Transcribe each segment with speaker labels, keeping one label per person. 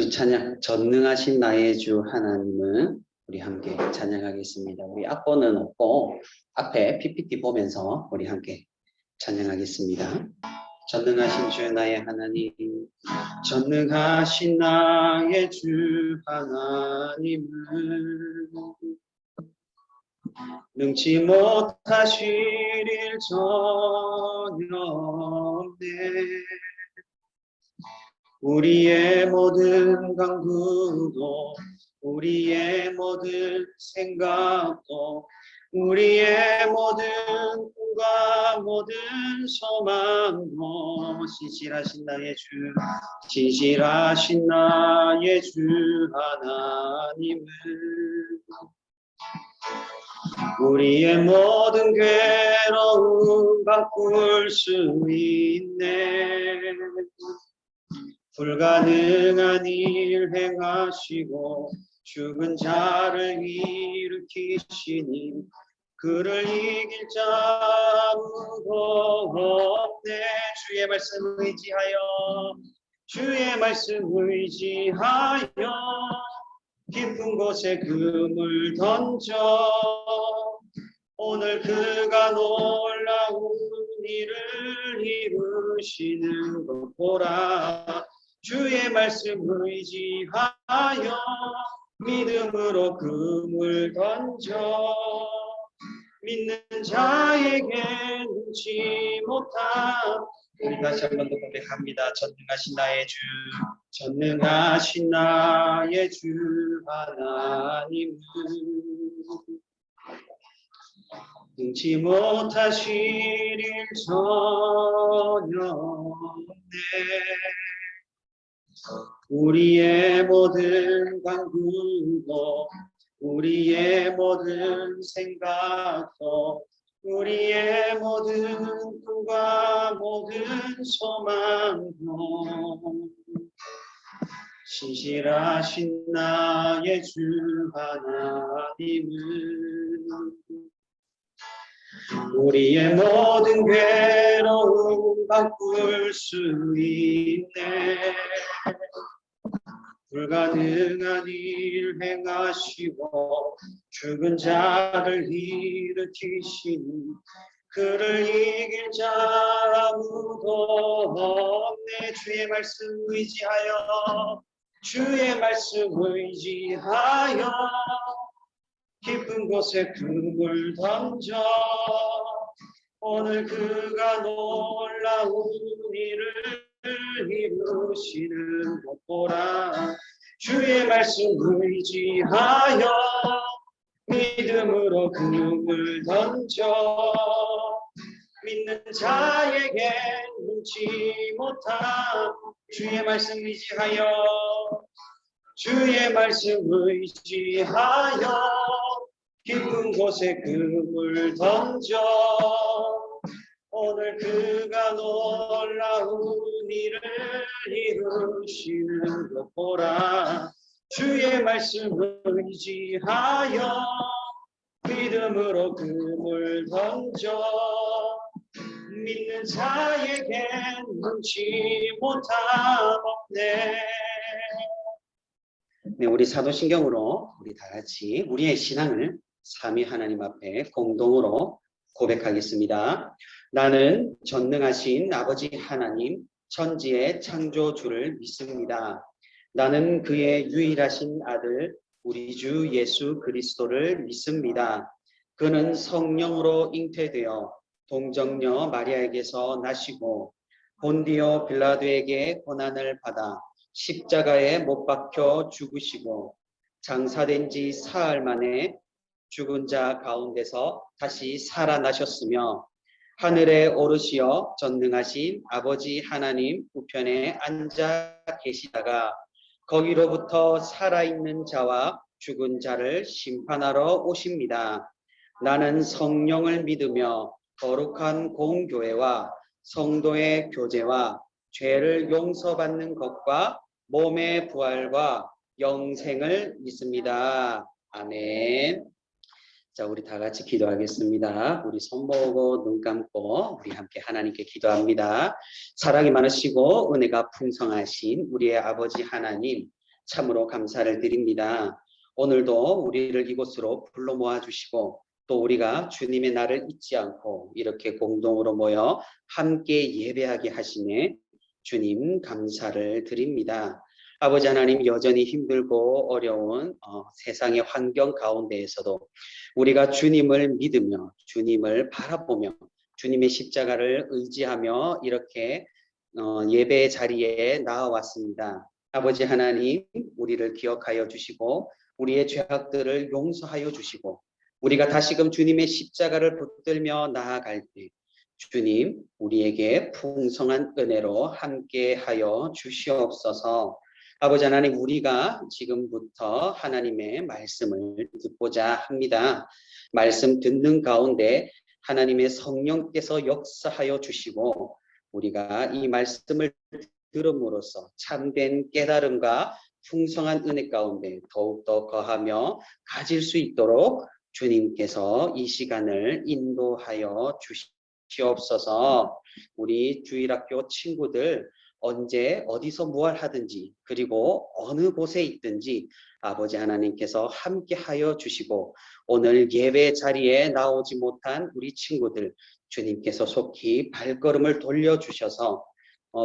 Speaker 1: 우리 찬양 전능하신 나의 주 하나님은 우리 함께 찬양하겠습니다. 우리 악보는 없고 앞에 PPT 보면서 우리 함께 찬양하겠습니다. 전능하신 주 나의 하나님, 전능하신 나의 주 하나님은 능치 못하실 일 전혀 없네. 우리의 모든 강구도 우리의 모든 생각도 우리의 모든 꿈과 모든 소망도 신실하신 나의 주, 신실하신 나의 주 하나님은 우리의 모든 괴로움 바꿀 수 있네. 불가능한 일 행하시고 죽은 자를 일으키시니 그를 이길 자 아무도 없네. 주의 말씀 의지하여 주의 말씀 의지하여 깊은 곳에 금을 던져 오늘 그가 놀라운 일을 이루시는 것 보라. 주의 말씀 의지하여 믿음으로 금을 던져 믿는 자에게 눈치 못함. 우리 다시 한 번 더 고백합니다. 전능하신 나의 주, 전능하신 나의 주 하나님은 능치 못하실 일 전혀 없네. 우리의 모든 간구도 우리의 모든 생각도 우리의 모든 꿈과 모든 소망도 신실하신 나의 주 하나님은 우리의 모든 괴로움 바꿀 수 있네. 불가능한 일 행하시고 죽은 자를 일으키시니 그를 이길 자 아무도 없네. 주의 말씀 의지하여 주의 말씀 의지하여 깊은 곳에 금을 던져 오늘 그가 놀라운 일을 이루시는 것 보라. 주의 말씀 의지하여 믿음으로 금을 던져 믿는 자에게 눈치 못함. 주의 말씀 의지하여 주의 말씀 의지하여 깊은 곳에 금을 던져 오늘 그가 놀라운 일을 이루시는 것 보라. 주의 말씀 의지하여 믿음으로 금을 던져 믿는 자에게 눈치 못함 없네. 네, 우리 사도신경으로 우리 다 같이 우리의 신앙을 삼위 하나님 앞에 공동으로 고백하겠습니다. 나는 전능하신 아버지 하나님 천지의 창조주를 믿습니다. 나는 그의 유일하신 아들 우리 주 예수 그리스도를 믿습니다. 그는 성령으로 잉태되어 동정녀 마리아에게서 나시고 본디오 빌라도에게 고난을 받아 십자가에 못 박혀 죽으시고 장사된 지 사흘 만에 죽은 자 가운데서 다시 살아나셨으며 하늘에 오르시어 전능하신 아버지 하나님 우편에 앉아 계시다가 거기로부터 살아있는 자와 죽은 자를 심판하러 오십니다. 나는 성령을 믿으며 거룩한 공교회와 성도의 교제와 죄를 용서받는 것과 몸의 부활과 영생을 믿습니다. 아멘. 자, 우리 다 같이 기도하겠습니다. 우리 손 모으고 눈 감고 우리 함께 하나님께 기도합니다. 사랑이 많으시고 은혜가 풍성하신 우리의 아버지 하나님, 참으로 감사를 드립니다. 오늘도 우리를 이곳으로 불러 모아 주시고 또 우리가 주님의 날을 잊지 않고 이렇게 공동으로 모여 함께 예배하게 하시네 주님 감사를 드립니다. 아버지 하나님 여전히 힘들고 어려운 세상의 환경 가운데에서도 우리가 주님을 믿으며 주님을 바라보며 주님의 십자가를 의지하며 이렇게 예배 자리에 나와왔습니다. 아버지 하나님 우리를 기억하여 주시고 우리의 죄악들을 용서하여 주시고 우리가 다시금 주님의 십자가를 붙들며 나아갈 때 주님 우리에게 풍성한 은혜로 함께하여 주시옵소서. 아버지 하나님 우리가 지금부터 하나님의 말씀을 듣고자 합니다. 말씀 듣는 가운데 하나님의 성령께서 역사하여 주시고 우리가 이 말씀을 들음으로써 참된 깨달음과 풍성한 은혜 가운데 더욱더 거하며 가질 수 있도록 주님께서 이 시간을 인도하여 주시옵소서. 우리 주일학교 친구들 언제 어디서 무엇을 하든지 그리고 어느 곳에 있든지 아버지 하나님께서 함께하여 주시고 오늘 예배 자리에 나오지 못한 우리 친구들 주님께서 속히 발걸음을 돌려주셔서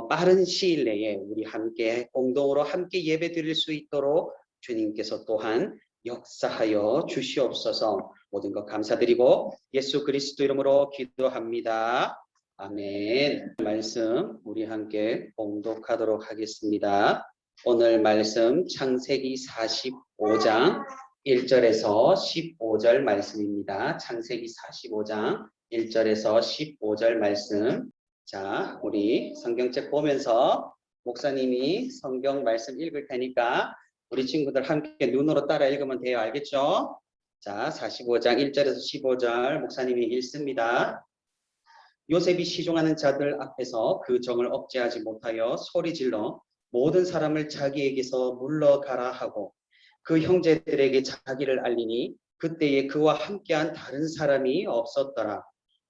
Speaker 1: 빠른 시일 내에 우리 함께 공동으로 함께 예배 드릴 수 있도록 주님께서 또한 역사하여 주시옵소서. 모든 것 감사드리고 예수 그리스도 이름으로 기도합니다. 아멘. 말씀 우리 함께 봉독하도록 하겠습니다. 오늘 말씀 창세기 45장 1절에서 15절 말씀입니다. 창세기 45장 1절에서 15절 말씀. 자, 우리 성경책 보면서 목사님이 성경 말씀 읽을 테니까 우리 친구들 함께 눈으로 따라 읽으면 돼요. 알겠죠? 자, 45장 1절에서 15절 목사님이 읽습니다. 요셉이 시종하는 자들 앞에서 그 정을 억제하지 못하여 소리질러 모든 사람을 자기에게서 물러가라 하고 그 형제들에게 자기를 알리니 그때에 그와 함께한 다른 사람이 없었더라.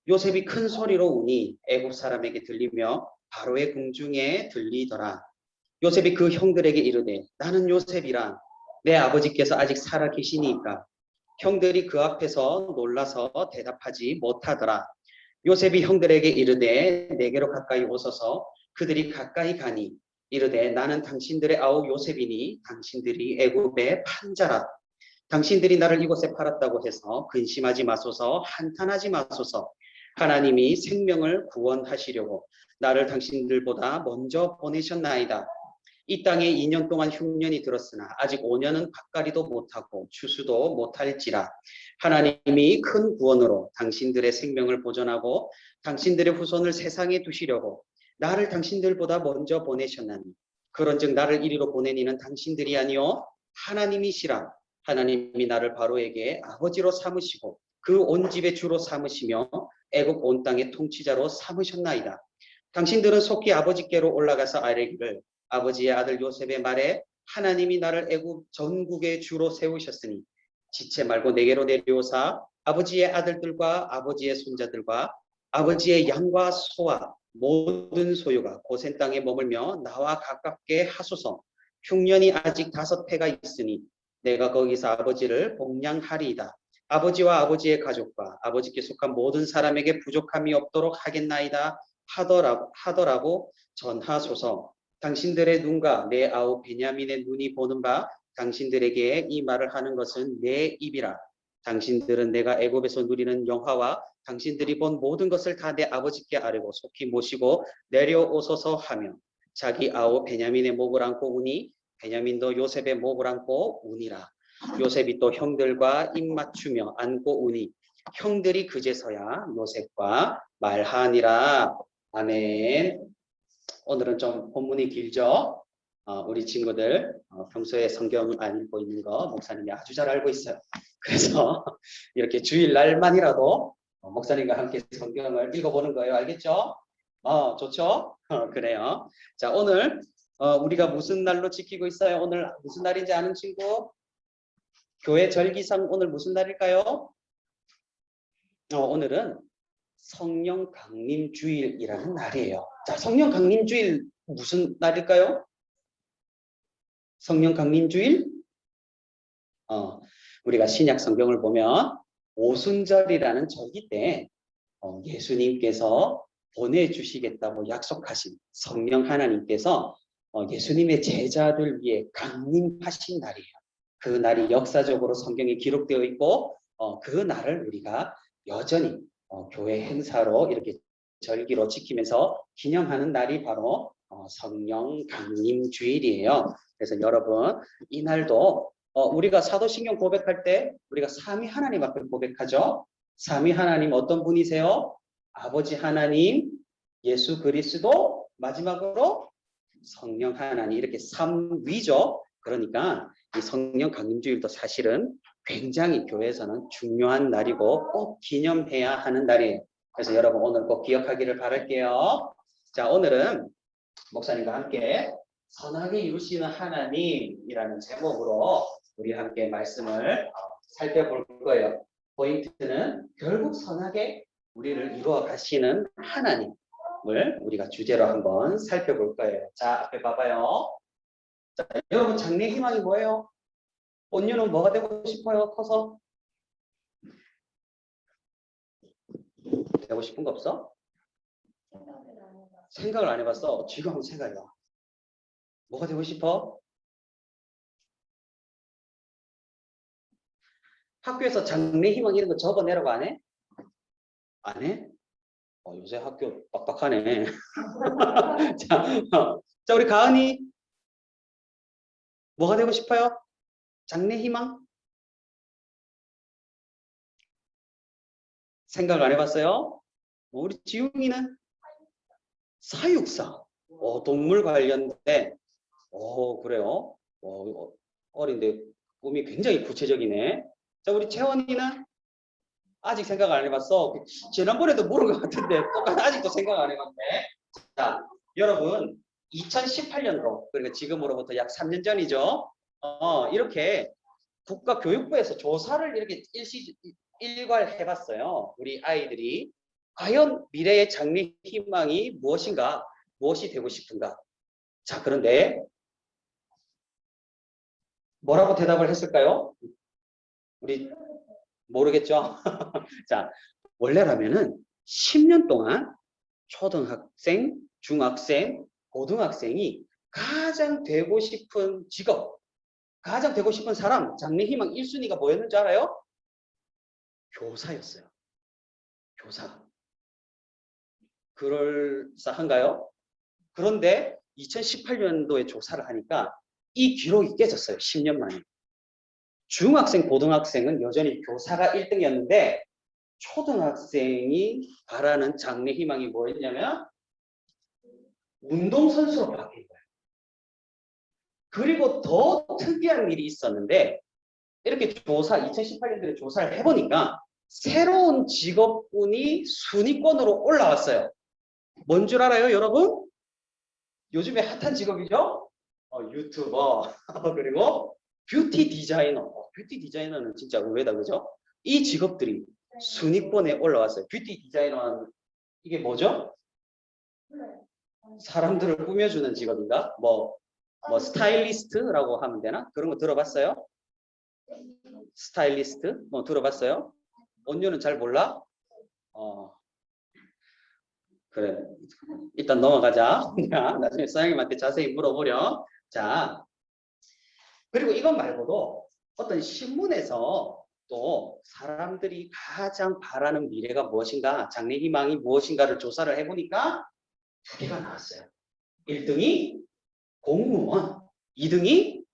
Speaker 1: 요셉이 큰 소리로 우니 애굽 사람에게 들리며 바로의 궁중에 들리더라. 요셉이 그 형들에게 이르되 나는 요셉이라. 내 아버지께서 아직 살아 계시니까. 형들이 그 앞에서 놀라서 대답하지 못하더라. 요셉이 형들에게 이르되 내게로 가까이 오소서. 그들이 가까이 가니 이르되 나는 당신들의 아우 요셉이니 당신들이 애굽의 판자라. 당신들이 나를 이곳에 팔았다고 해서 근심하지 마소서. 한탄하지 마소서. 하나님이 생명을 구원하시려고 나를 당신들보다 먼저 보내셨나이다. 이 땅에 2년 동안 흉년이 들었으나 아직 5년은 밭갈이도 못하고 추수도 못할지라. 하나님이 큰 구원으로 당신들의 생명을 보존하고 당신들의 후손을 세상에 두시려고 나를 당신들보다 먼저 보내셨나니 그런즉 나를 이리로 보내니는 당신들이 아니요 하나님이시라. 하나님이 나를 바로에게 아버지로 삼으시고 그 온 집의 주로 삼으시며 애굽 온 땅의 통치자로 삼으셨나이다. 당신들은 속히 아버지께로 올라가서 아뢰기를 아버지의 아들 요셉의 말에 하나님이 나를 애굽 전국의 주로 세우셨으니 지체 말고 내게로 내려오사 아버지의 아들들과 아버지의 손자들과 아버지의 양과 소와 모든 소유가 고센 땅에 머물며 나와 가깝게 하소서. 흉년이 아직 5해가 있으니 내가 거기서 아버지를 복량하리이다. 아버지와 아버지의 가족과 아버지께 속한 모든 사람에게 부족함이 없도록 하겠나이다 하더라고 전하소서. 당신들의 눈과 내 아우 베냐민의 눈이 보는 바 당신들에게 이 말을 하는 것은 내 입이라. 당신들은 내가 애굽에서 누리는 영화와 당신들이 본 모든 것을 다 내 아버지께 아뢰고 속히 모시고 내려오소서 하며 자기 아우 베냐민의 목을 안고 우니 베냐민도 요셉의 목을 안고 우니라. 요셉이 또 형들과 입 맞추며 안고 우니 형들이 그제서야 요셉과 말하니라. 아멘. 오늘은 좀 본문이 길죠. 우리 친구들 평소에 성경 안 읽고 있는 거 목사님이 아주 잘 알고 있어요. 그래서 이렇게 주일날만이라도 목사님과 함께 성경을 읽어보는 거예요. 알겠죠? 좋죠? 그래요. 자, 오늘 우리가 무슨 날로 지키고 있어요? 오늘 무슨 날인지 아는 친구? 교회 절기상 오늘 무슨 날일까요? 오늘은 성령 강림 주일이라는 날이에요. 자, 성령 강림 주일 무슨 날일까요? 성령 강림주일? 우리가 신약 성경을 보면 오순절이라는 절기 때 예수님께서 보내주시겠다고 약속하신 성령 하나님께서 예수님의 제자들 위해 강림하신 날이에요. 그 날이 역사적으로 성경에 기록되어 있고 그 날을 우리가 여전히 교회 행사로 이렇게 절기로 지키면서 기념하는 날이 바로 성령 강림 주일이에요. 그래서 여러분 이 날도 우리가 사도신경 고백할 때 우리가 삼위 하나님 앞에 고백하죠. 삼위 하나님 어떤 분이세요? 아버지 하나님, 예수 그리스도, 마지막으로 성령 하나님, 이렇게 삼위죠. 그러니까 이 성령 강림주일도 사실은 굉장히 교회에서는 중요한 날이고 꼭 기념해야 하는 날이에요. 그래서 여러분 오늘 꼭 기억하기를 바랄게요. 자, 오늘은 목사님과 함께 선하게 이루시는 하나님이라는 제목으로 우리 함께 말씀을 살펴볼 거예요. 포인트는 결국 선하게 우리를 이루어 가시는 하나님을 우리가 주제로 한번 살펴볼 거예요. 자, 앞에 봐봐요. 자, 여러분 장래 희망이 뭐예요? 온유는 뭐가 되고 싶어요? 커서? 되고 싶은 거 없어? 생각을 안 해봤어. 지금 한번 생각해봐. 뭐가 되고 싶어? 학교에서 장래 희망 이런 거 적어내라고 안 해? 안 해? 요새 학교 빡빡하네. 자, 우리 가은이 뭐가 되고 싶어요? 장래 희망? 생각 안 해봤어요? 우리 지웅이는 사육사. 동물 관련된. 그래요. 어린데 꿈이 굉장히 구체적이네. 자, 우리 채원이는 아직 생각 안 해봤어. 지난번에도 물은 것 같은데 아직도 생각 안 해봤네. 자, 여러분 2018년도 그러니까 지금으로부터 약 3년 전이죠. 이렇게 국가교육부에서 조사를 이렇게 일괄해봤어요. 우리 아이들이 과연 미래의 장래 희망이 무엇인가, 무엇이 되고 싶은가. 자, 그런데 뭐라고 대답을 했을까요? 우리 모르겠죠? 자, 원래라면은 10년 동안 초등학생, 중학생, 고등학생이 가장 되고 싶은 직업, 가장 되고 싶은 사람, 장래 희망 1순위가 뭐였는지 알아요? 교사였어요. 교사. 그럴싸한가요? 그런데 2018년도에 조사를 하니까 이 기록이 깨졌어요. 10년 만에. 중학생, 고등학생은 여전히 교사가 1등이었는데 초등학생이 바라는 장래 희망이 뭐였냐면 운동선수로 바뀐 거예요. 그리고 더 특이한 일이 있었는데 이렇게 2018년도에 조사를 해보니까 새로운 직업군이 순위권으로 올라왔어요. 뭔 줄 알아요, 여러분? 요즘에 핫한 직업이죠? 유튜버, 그리고 뷰티 디자이너. 뷰티 디자이너는 진짜 의외다, 그죠? 이 직업들이 순위권에 올라왔어요. 뷰티 디자이너는 이게 뭐죠? 사람들을 꾸며주는 직업인가? 뭐 스타일리스트라고 하면 되나? 그런 거 들어봤어요? 스타일리스트? 들어봤어요? 온유는 잘 몰라? 그래. 일단 넘어가자. 나중에 사장님한테 자세히 물어보렴. 자, 그리고 이것 말고도 어떤 신문에서 또 사람들이 가장 바라는 미래가 무엇인가, 장래 희망이 무엇인가를 조사를 해보니까 두 개가 나왔어요. 1등이 공무원, 2등이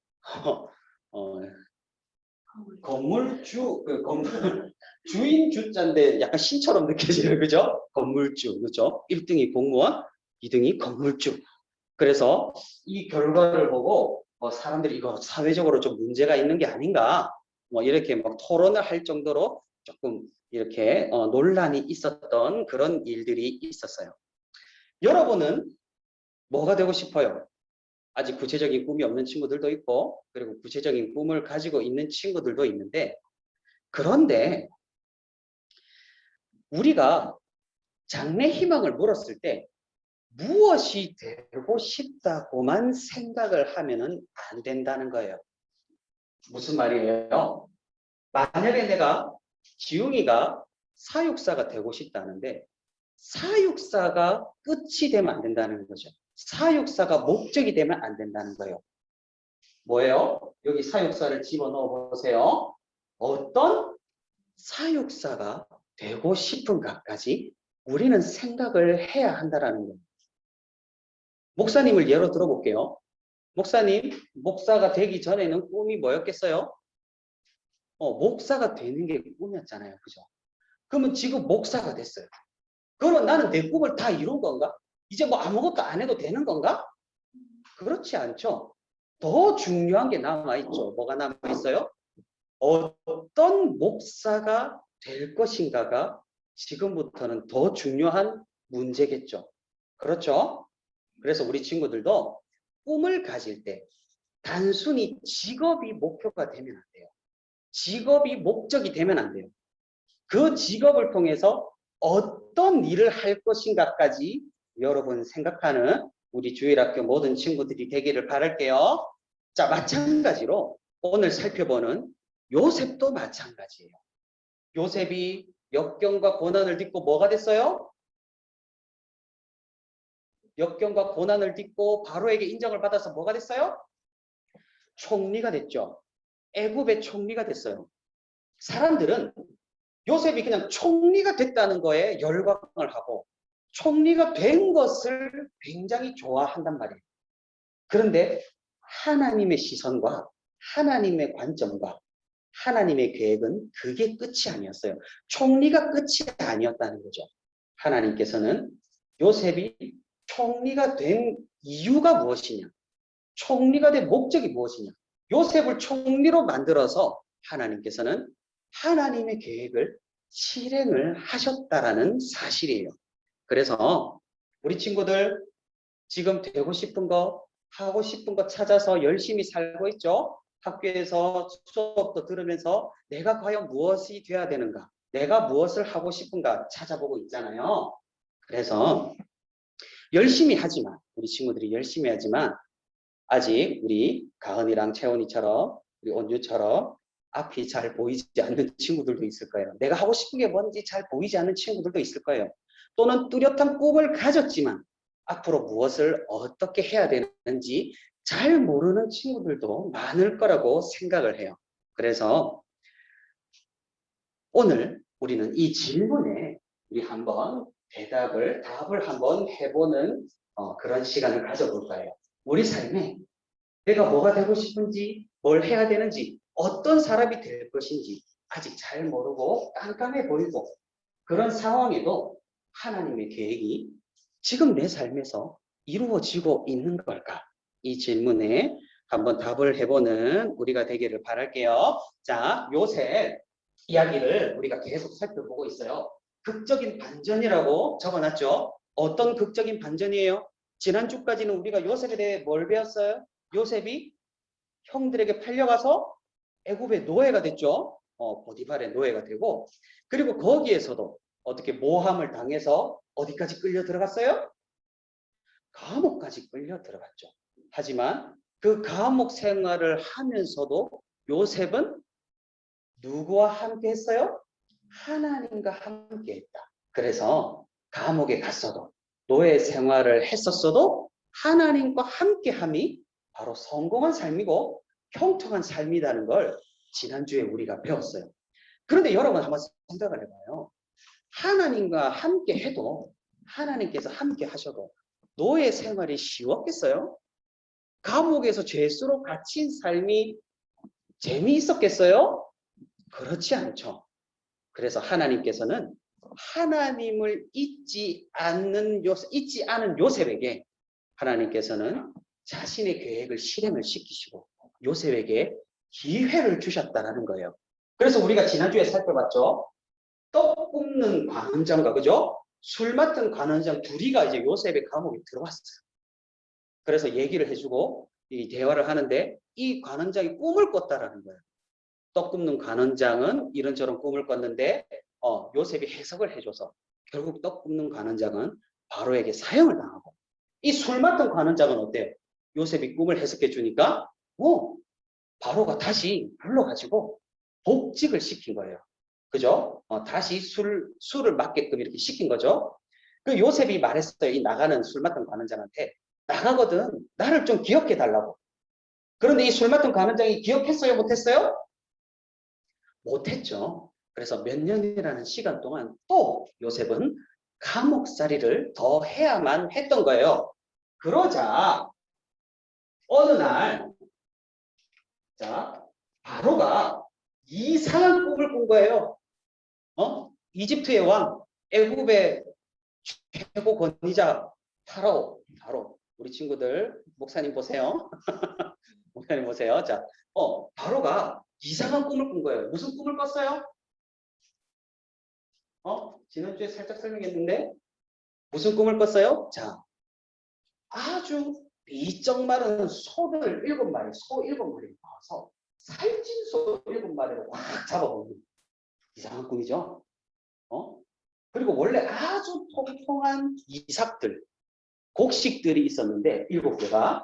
Speaker 1: 건물주, 주인 주자인데 약간 신처럼 느껴지는 그죠? 건물주, 그죠? 1등이 공무원, 2등이 건물주. 그래서 이 결과를 보고 사람들이 이거 사회적으로 좀 문제가 있는 게 아닌가, 이렇게 막 토론을 할 정도로 조금 이렇게 논란이 있었던 그런 일들이 있었어요. 여러분은 뭐가 되고 싶어요? 아직 구체적인 꿈이 없는 친구들도 있고, 그리고 구체적인 꿈을 가지고 있는 친구들도 있는데, 그런데 우리가 장래 희망을 물었을 때 무엇이 되고 싶다고만 생각을 하면은 안 된다는 거예요. 무슨 말이에요? 만약에 내가 지웅이가 사육사가 되고 싶다는데 사육사가 끝이 되면 안 된다는 거죠. 사육사가 목적이 되면 안 된다는 거예요. 뭐예요? 여기 사육사를 집어넣어 보세요. 어떤 사육사가 되고 싶은가까지 우리는 생각을 해야 한다는 거예요. 목사님을 예로 들어볼게요. 목사님, 목사가 되기 전에는 꿈이 뭐였겠어요? 목사가 되는 게 꿈이었잖아요. 그죠? 그러면 지금 목사가 됐어요. 그러면 나는 내 꿈을 다 이룬 건가? 이제 뭐 아무것도 안 해도 되는 건가? 그렇지 않죠. 더 중요한 게 남아있죠. 뭐가 남아있어요? 어떤 목사가 될 것인가가 지금부터는 더 중요한 문제겠죠. 그렇죠? 그래서 우리 친구들도 꿈을 가질 때 단순히 직업이 목표가 되면 안 돼요. 직업이 목적이 되면 안 돼요. 그 직업을 통해서 어떤 일을 할 것인가까지 여러분 생각하는 우리 주일학교 모든 친구들이 되기를 바랄게요. 자, 마찬가지로 오늘 살펴보는 요셉도 마찬가지예요. 요셉이 역경과 고난을 딛고 뭐가 됐어요? 역경과 고난을 딛고 바로에게 인정을 받아서 뭐가 됐어요? 총리가 됐죠. 애굽의 총리가 됐어요. 사람들은 요셉이 그냥 총리가 됐다는 거에 열광을 하고 총리가 된 것을 굉장히 좋아한단 말이에요. 그런데 하나님의 시선과 하나님의 관점과 하나님의 계획은 그게 끝이 아니었어요. 총리가 끝이 아니었다는 거죠. 하나님께서는 요셉이 총리가 된 이유가 무엇이냐? 총리가 된 목적이 무엇이냐? 요셉을 총리로 만들어서 하나님께서는 하나님의 계획을 실행을 하셨다라는 사실이에요. 그래서 우리 친구들 지금 되고 싶은 거, 하고 싶은 거 찾아서 열심히 살고 있죠? 학교에서 수업도 들으면서 내가 과연 무엇이 돼야 되는가? 내가 무엇을 하고 싶은가 찾아보고 있잖아요. 그래서 열심히 하지만, 우리 친구들이 열심히 하지만 아직 우리 가은이랑 채원이처럼 우리 온유처럼 앞이 잘 보이지 않는 친구들도 있을 거예요. 내가 하고 싶은 게 뭔지 잘 보이지 않는 친구들도 있을 거예요. 또는 뚜렷한 꿈을 가졌지만 앞으로 무엇을 어떻게 해야 되는지 잘 모르는 친구들도 많을 거라고 생각을 해요. 그래서 오늘 우리는 이 질문에 우리 한번 답을 한번 해보는 그런 시간을 가져볼 거예요. 우리 삶에 내가 뭐가 되고 싶은지, 뭘 해야 되는지, 어떤 사람이 될 것인지 아직 잘 모르고 깜깜해 보이고 그런 상황에도 하나님의 계획이 지금 내 삶에서 이루어지고 있는 걸까? 이 질문에 한번 답을 해보는 우리가 되기를 바랄게요. 자, 요셉 이야기를 우리가 계속 살펴보고 있어요. 극적인 반전이라고 적어놨죠. 어떤 극적인 반전이에요? 지난주까지는 우리가 요셉에 대해 뭘 배웠어요? 요셉이 형들에게 팔려가서 애굽의 노예가 됐죠. 보디발의 노예가 되고 그리고 거기에서도 어떻게 모함을 당해서 어디까지 끌려 들어갔어요? 감옥까지 끌려 들어갔죠. 하지만 그 감옥 생활을 하면서도 요셉은 누구와 함께 했어요? 하나님과 함께 했다. 그래서 감옥에 갔어도 노예 생활을 했었어도 하나님과 함께함이 바로 성공한 삶이고 형통한 삶이라는 걸 지난주에 우리가 배웠어요. 그런데 여러분 한번 생각을 해봐요. 하나님과 함께 해도 하나님께서 함께 하셔도 노예 생활이 쉬웠겠어요? 감옥에서 죄수로 갇힌 삶이 재미있었겠어요? 그렇지 않죠. 그래서 하나님께서는 하나님을 잊지 않는 요셉에게 하나님께서는 자신의 계획을 실행을 시키시고 요셉에게 기회를 주셨다라는 거예요. 그래서 우리가 지난주에 살펴봤죠. 떡 굽는 관원장과 그죠? 술 맡은 관원장 둘이가 이제 요셉의 감옥에 들어왔어요. 그래서 얘기를 해주고 이 대화를 하는데 이 관원장이 꿈을 꿨다라는 거예요. 떡 굽는 관원장은 이런저런 꿈을 꿨는데 요셉이 해석을 해줘서 결국 떡 굽는 관원장은 바로에게 사형을 당하고 이 술 맡은 관원장은 어때요? 요셉이 꿈을 해석해 주니까 바로가 다시 불러가지고 복직을 시킨 거예요. 그죠? 다시 술을 맡게끔 이렇게 시킨 거죠. 그 요셉이 말했어요. 이 나가는 술 맡은 관원장한테 나가거든. 나를 좀 기억해 달라고. 그런데 이 술 맡은 관원장이 기억했어요? 못했어요? 못했죠. 그래서 몇 년이라는 시간 동안 또 요셉은 감옥살이를 더 해야만 했던 거예요. 그러자 어느 날, 자, 바로가 이상한 꿈을 꾼 거예요. 이집트의 왕, 애굽의 최고 권위자 바로 우리 친구들 목사님 보세요. 목사님 보세요. 자, 바로가 이상한 꿈을 꾼 거예요. 무슨 꿈을 꿨어요? 지난주에 살짝 설명했는데 무슨 꿈을 꿨어요? 자, 아주 비쩍 마른 소를 7마리, 소 7마리를 모아서 살찐 소 7마리를 확 잡아먹는 이상한 꿈이죠. 그리고 원래 아주 통통한 이삭들, 곡식들이 있었는데 7개가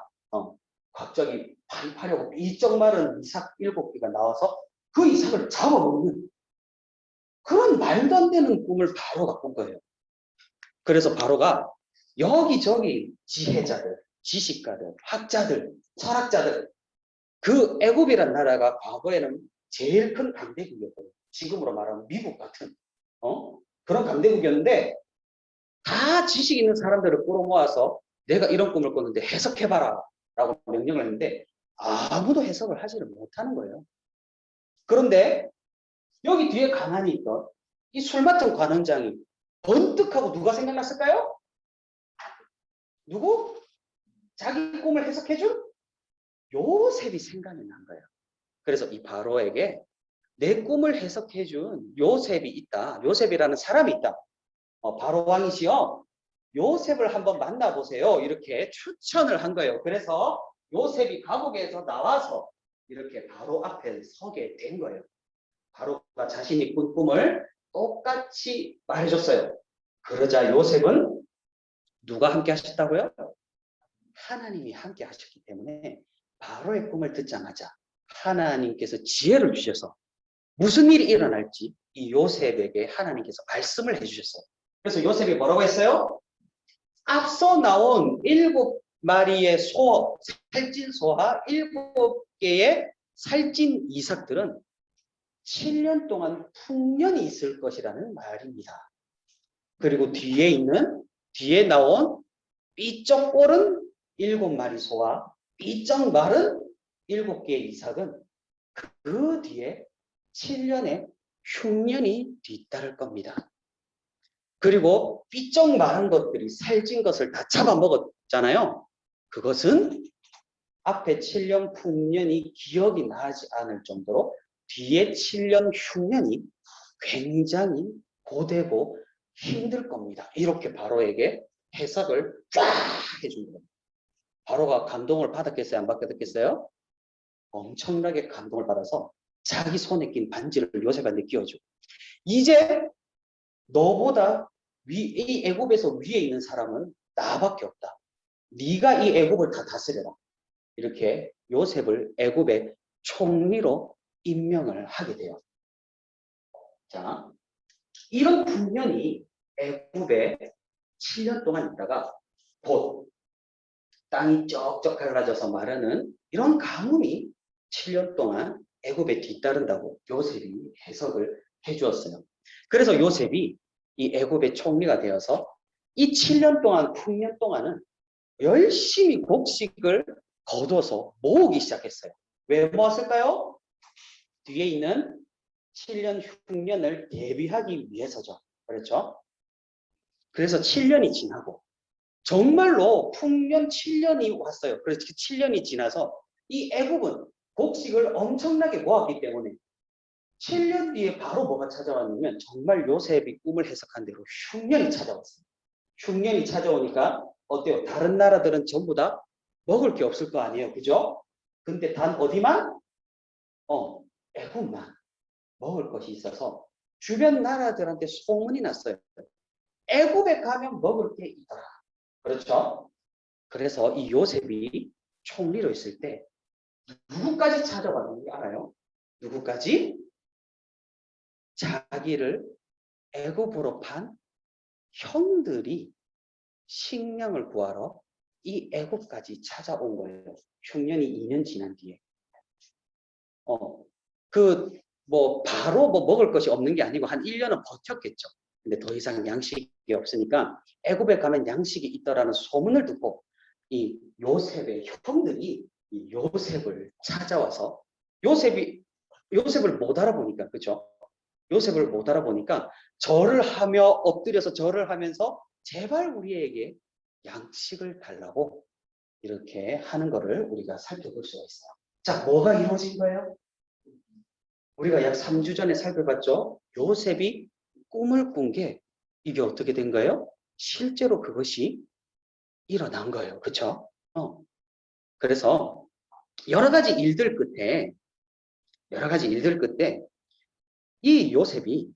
Speaker 1: 갑자기 파리파리하고 비쩍 마른 이삭 7개가 나와서 그 이삭을 잡아먹는 그런 말도 안 되는 꿈을 바로가 꾼 거예요. 그래서 바로가 여기저기 지혜자들, 지식가들, 학자들, 철학자들, 그 애굽이란 나라가 과거에는 제일 큰 강대국이었거든요. 지금으로 말하면 미국 같은 그런 강대국이었는데 다 지식 있는 사람들을 끌어모아서 내가 이런 꿈을 꿨는데 해석해봐라 라고 명령을 했는데 아무도 해석을 하지를 못하는 거예요. 그런데 여기 뒤에 가만히 있던 이 술 맡은 관원장이 번뜩하고 누가 생각났을까요? 누구? 자기 꿈을 해석해준 요셉이 생각이 난 거예요. 그래서 이 바로에게 내 꿈을 해석해준 요셉이 있다. 요셉이라는 사람이 있다. 바로 왕이시여 요셉을 한번 만나보세요. 이렇게 추천을 한 거예요. 그래서 요셉이 감옥에서 나와서 이렇게 바로 앞에 서게 된 거예요. 바로가 자신이 꾼 꿈을 똑같이 말해줬어요. 그러자 요셉은 누가 함께 하셨다고요? 하나님이 함께 하셨기 때문에 바로의 꿈을 듣자마자 하나님께서 지혜를 주셔서 무슨 일이 일어날지 이 요셉에게 하나님께서 말씀을 해주셨어요. 그래서 요셉이 뭐라고 했어요? 앞서 나온 7마리의 소, 살찐 소와 7개의 살찐 이삭들은 7년 동안 풍년이 있을 것이라는 말입니다. 그리고 뒤에 나온 삐쩍 꼴은 7마리 소와 삐쩍 마른 7개의 이삭은 그 뒤에 7년의 흉년이 뒤따를 겁니다. 그리고 삐쩍 마른 것들이 살찐 것을 다 잡아먹었잖아요. 그것은 앞에 7년 풍년이 기억이 나지 않을 정도로 뒤에 7년 흉년이 굉장히 고되고 힘들 겁니다. 이렇게 바로에게 해석을 쫙 해준 겁니다. 바로가 감동을 받았겠어요? 안 받았겠어요? 엄청나게 감동을 받아서 자기 손에 낀 반지를 요셉한테 끼워주고 이제 너보다 이 애굽에서 위에 있는 사람은 나밖에 없다. 네가 이 애굽을 다 다스려라. 이렇게 요셉을 애굽의 총리로 임명을 하게 돼요. 자, 이런 풍년이 애굽에 7년 동안 있다가 곧 땅이 쩍쩍 갈라져서 마르는 이런 가뭄이 7년 동안 애굽에 뒤따른다고 요셉이 해석을 해주었어요. 그래서 요셉이 이 애굽의 총리가 되어서 이 7년 동안 풍년 동안은 열심히 곡식을 거둬서 모으기 시작했어요. 왜 모았을까요? 뒤에 있는 7년 흉년을 대비하기 위해서죠. 그렇죠? 그래서 7년이 지나고 정말로 풍년 7년이 왔어요. 그래서 7년이 지나서 이 애굽은 곡식을 엄청나게 모았기 때문에 7년 뒤에 바로 뭐가 찾아왔냐면 정말 요셉이 꿈을 해석한 대로 흉년이 찾아왔어요. 흉년이 찾아오니까 어때요? 다른 나라들은 전부 다 먹을 게 없을 거 아니에요. 그죠? 근데 단 어디만? 애굽만 먹을 것이 있어서 주변 나라들한테 소문이 났어요. 애굽에 가면 먹을 게 있더라. 그렇죠? 그래서 이 요셉이 총리로 있을 때 누구까지 찾아왔는지 알아요? 누구까지? 자기를 애굽으로 판 형들이 식량을 구하러 이 애굽까지 찾아온 거예요. 흉년이 2년 지난 뒤에. 바로 먹을 것이 없는 게 아니고 한 1년은 버텼겠죠. 근데 더 이상 양식이 없으니까 애굽에 가면 양식이 있더라는 소문을 듣고 이 요셉의 형들이 이 요셉을 찾아와서 요셉을 못 알아보니까, 그죠? 요셉을 못 알아보니까 절을 하며 엎드려서 절을 하면서 제발 우리에게 양식을 달라고 이렇게 하는 것을 우리가 살펴볼 수가 있어요. 자, 뭐가 이루어진 거예요? 우리가 약 3주 전에 살펴봤죠? 요셉이 꿈을 꾼 게 이게 어떻게 된 거예요? 실제로 그것이 일어난 거예요. 그렇죠? 그래서 여러 가지 일들 끝에 이 요셉이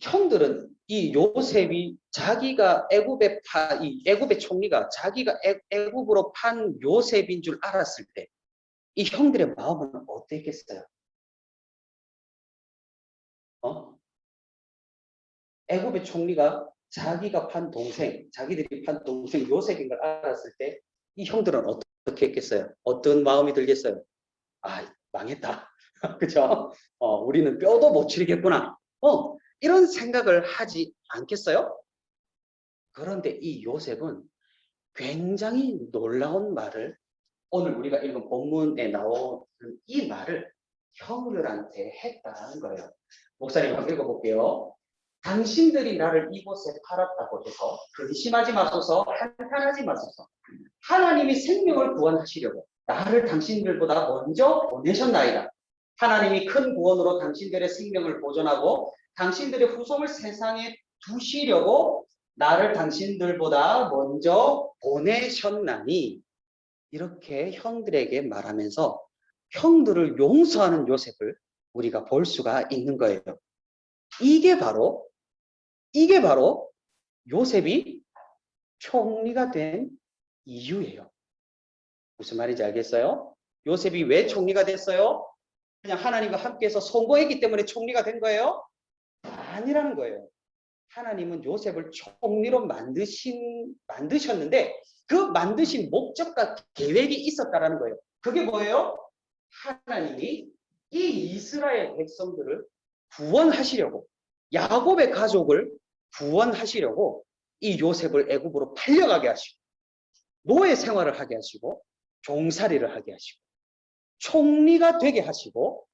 Speaker 1: 형들은 이 요셉이 자기가 이 애굽의 총리가 자기가 애굽으로 판 요셉인 줄 알았을 때 이 형들의 마음은 어땠겠어요? 애굽의 총리가 자기들이 판 동생 요셉인 걸 알았을 때 이 형들은 어떻게 했겠어요? 어떤 마음이 들겠어요? 아, 망했다. 그죠? 우리는 뼈도 못 치르겠구나. 이런 생각을 하지 않겠어요? 그런데 이 요셉은 굉장히 놀라운 말을 오늘 우리가 읽은 본문에 나오는 이 말을 형들한테 했다는 거예요. 목사님 한번 읽어볼게요. 당신들이 나를 이곳에 팔았다고 해서 근심하지 마소서, 한탄하지 마소서. 하나님이 생명을 구원하시려고 나를 당신들보다 먼저 보내셨나이다. 하나님이 큰 구원으로 당신들의 생명을 보존하고 당신들의 후손을 세상에 두시려고 나를 당신들보다 먼저 보내셨나니, 이렇게 형들에게 말하면서 형들을 용서하는 요셉을 우리가 볼 수가 있는 거예요. 이게 바로 요셉이 총리가 된 이유예요. 무슨 말인지 알겠어요? 요셉이 왜 총리가 됐어요? 그냥 하나님과 함께해서 성공했기 때문에 총리가 된 거예요? 아니라는 거예요. 하나님은 요셉을 총리로 만드셨는데 그 만드신 목적과 계획이 있었다라는 거예요. 그게 뭐예요? 하나님이 이 이스라엘 백성들을 구원하시려고, 야곱의 가족을 구원하시려고 이 요셉을 애굽으로 팔려가게 하시고 노예 생활을 하게 하시고 종살이를 하게 하시고 총리가 되게 하시고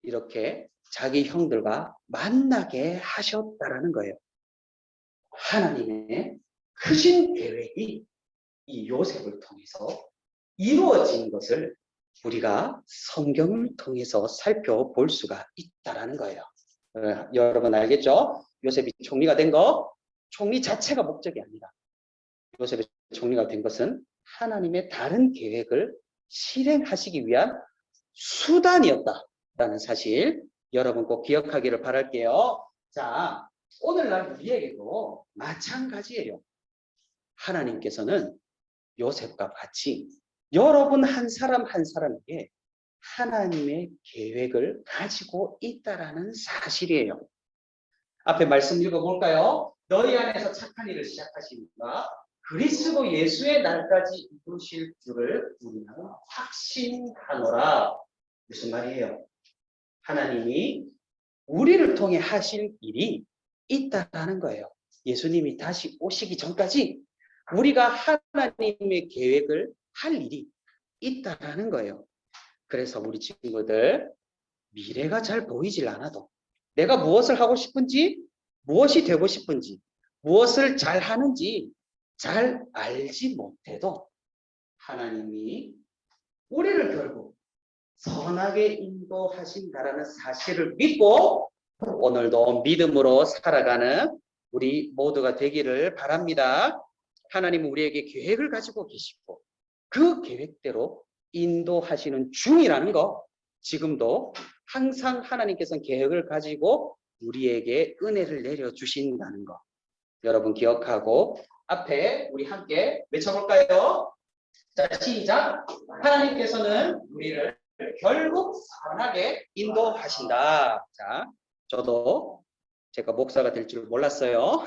Speaker 1: 이렇게 자기 형들과 만나게 하셨다라는 거예요. 하나님의 크신 계획이 이 요셉을 통해서 이루어진 것을 우리가 성경을 통해서 살펴볼 수가 있다라는 거예요. 여러분 알겠죠? 요셉이 총리가 된 거, 총리 자체가 목적이 아니라 요셉이 총리가 된 것은 하나님의 다른 계획을 실행하시기 위한 수단이었다라는 사실 여러분 꼭 기억하기를 바랄게요. 자, 오늘날 우리에게도 마찬가지예요. 하나님께서는 요셉과 같이 여러분 한 사람 한 사람에게 하나님의 계획을 가지고 있다라는 사실이에요. 앞에 말씀 읽어볼까요? 너희 안에서 착한 일을 시작하시니까 그리스도 예수의 날까지 이루실 줄을 우리는 확신하노라. 무슨 말이에요? 하나님이 우리를 통해 하실 일이 있다라는 거예요. 예수님이 다시 오시기 전까지 우리가 하나님의 계획을 할 일이 있다라는 거예요. 그래서 우리 친구들, 미래가 잘 보이질 않아도 내가 무엇을 하고 싶은지, 무엇이 되고 싶은지, 무엇을 잘 하는지 잘 알지 못해도 하나님이 우리를 결국 선하게 인도하신다라는 사실을 믿고 오늘도 믿음으로 살아가는 우리 모두가 되기를 바랍니다. 하나님은 우리에게 계획을 가지고 계시고 그 계획대로 인도하시는 중이라는 거, 지금도 항상 하나님께서는 계획을 가지고 우리에게 은혜를 내려주신다는 거 여러분 기억하고 앞에 우리 함께 외쳐볼까요? 자, 시작. 하나님께서는 우리를 결국 선하게 인도하신다. 자, 저도 제가 목사가 될 줄 몰랐어요.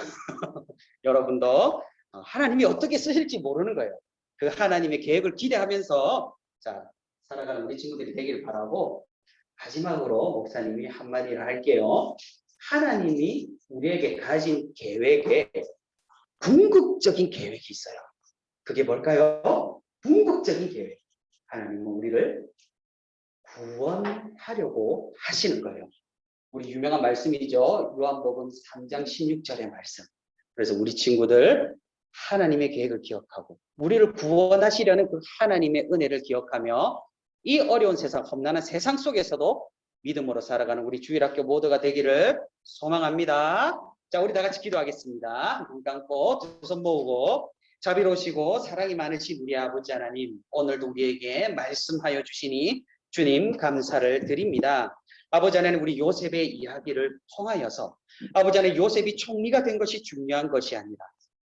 Speaker 1: 여러분도 하나님이 어떻게 쓰실지 모르는 거예요. 그 하나님의 계획을 기대하면서 자, 살아가는 우리 친구들이 되기를 바라고, 마지막으로 목사님이 한마디를 할게요. 하나님이 우리에게 가진 계획에 궁극적인 계획이 있어요. 그게 뭘까요? 궁극적인 계획. 하나님은 우리를 구원하려고 하시는 거예요. 우리 유명한 말씀이죠. 요한복음 3장 16절의 말씀. 그래서 우리 친구들 하나님의 계획을 기억하고 우리를 구원하시려는 그 하나님의 은혜를 기억하며 이 어려운 세상, 험난한 세상 속에서도 믿음으로 살아가는 우리 주일학교 모두가 되기를 소망합니다. 자, 우리 다 같이 기도하겠습니다. 눈 감고 두 손 모으고, 자비로우시고 사랑이 많으신 우리 아버지 하나님, 오늘도 우리에게 말씀하여 주시니 주님 감사를 드립니다. 아버지 하나님, 우리 요셉의 이야기를 통하여서 아버지 하나님, 요셉이 총리가 된 것이 중요한 것이 아니라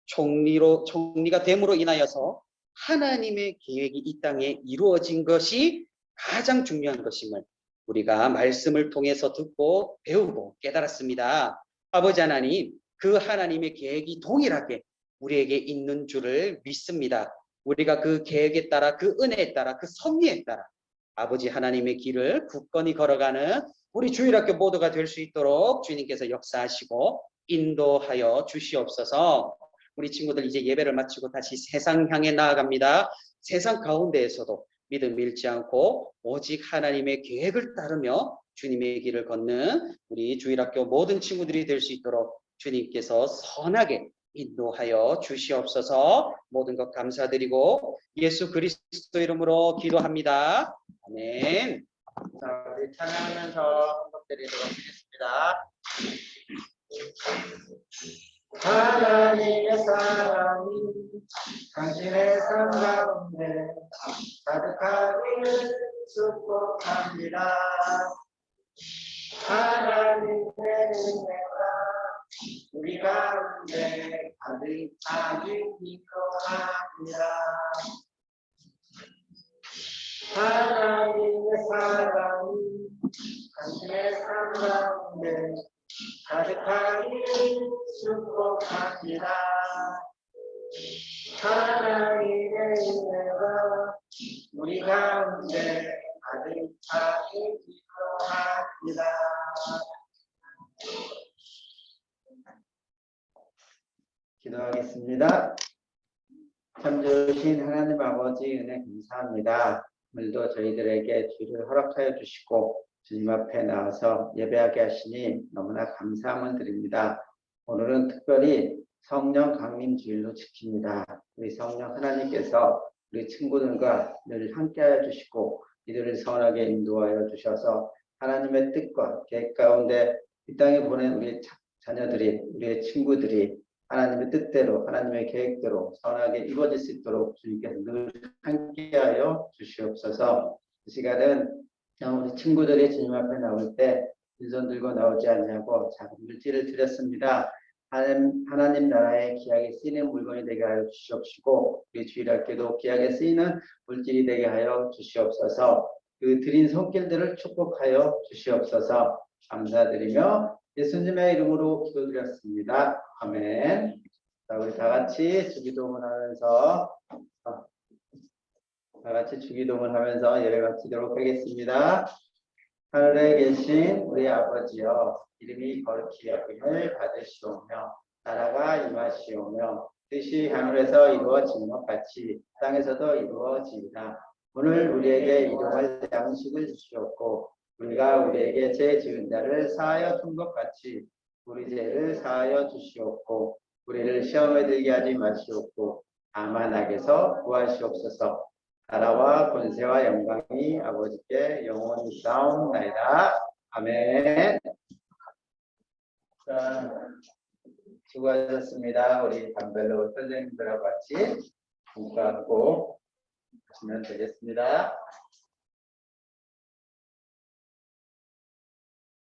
Speaker 1: 총리가 됨으로 인하여서 하나님의 계획이 이 땅에 이루어진 것이 가장 중요한 것임을 우리가 말씀을 통해서 듣고 배우고 깨달았습니다. 아버지 하나님, 그 하나님의 계획이 동일하게 우리에게 있는 줄을 믿습니다. 우리가 그 계획에 따라, 그 은혜에 따라, 그 섭리에 따라 아버지 하나님의 길을 굳건히 걸어가는 우리 주일학교 모두가 될 수 있도록 주님께서 역사하시고 인도하여 주시옵소서. 우리 친구들 이제 예배를 마치고 다시 세상 향해 나아갑니다. 세상 가운데에서도 믿음 잃지 않고 오직 하나님의 계획을 따르며 주님의 길을 걷는 우리 주일학교 모든 친구들이 될 수 있도록 주님께서 선하게 인도하여 주시옵소서. 모든 것 감사드리고 예수 그리스도 이름으로 기도합니다. 아멘. 자, 우리 찬양하면서 한곡드리도록 하겠습니다.
Speaker 2: 하나님의 사랑이 당신의 삶 가운데 가득하기를 축복합니다. 하나님의 은혜가 우리 가운데 가득하기 기도합니다. 하나님의 사랑이 당신의 삶 가운데 가득하기를 축복합니다. 하나님의 은혜가 우리 가운데 가득하기 기도합니다.
Speaker 3: 기도하겠습니다. 참 좋으신 하나님 아버지 은혜 감사합니다. 오늘도 저희들에게 주를 허락하여 주시고 주님 앞에 나와서 예배하게 하시니 너무나 감사함을 드립니다. 오늘은 특별히 성령 강림 주일로 지킵니다. 우리 성령 하나님께서 우리 친구들과 늘 함께하여 주시고 이들을 선하게 인도하여 주셔서 하나님의 뜻과 계획 가운데 이 땅에 보낸 우리 자녀들이, 우리의 친구들이 하나님의 뜻대로, 하나님의 계획대로 선하게 이루어질 수 있도록 주님께서 늘 함께하여 주시옵소서. 이 시간은 우리 친구들이 주님 앞에 나올 때 빈손 들고 나오지 않냐고 작은 물질을 드렸습니다. 하나님 나라의 귀하게 쓰이는 물건이 되게 하여 주시옵시고 우리 주일학교도 귀하게 쓰이는 물질이 되게 하여 주시옵소서. 그 드린 손길들을 축복하여 주시옵소서. 감사드리며 예수님의 이름으로 기도드렸습니다. 아멘. 자, 우리 다 같이 주기도문 하면서 예배 마치도록 하겠습니다. 하늘에 계신 우리 아버지여, 이름이 거룩히 여김을 받으시오며 나라가 임하시오며 뜻이 하늘에서 이루어진 것 같이 땅에서도 이루어지이다. 오늘 우리에게 일용할 양식을 주시옵고 우리가 우리에게 죄 지은 자를 사하여 준 것 같이 우리 죄를 사하여 주시옵고 우리를 시험에 들게 하지 마시옵고 다만 악에서 구하시옵소서. 나라와 권세와 영광이 아버지께 영원히 싸움나이다. 아멘. 자, 수고하셨습니다. 우리 담별로 선생님들과 같이 공부하고 하시면 되겠습니다.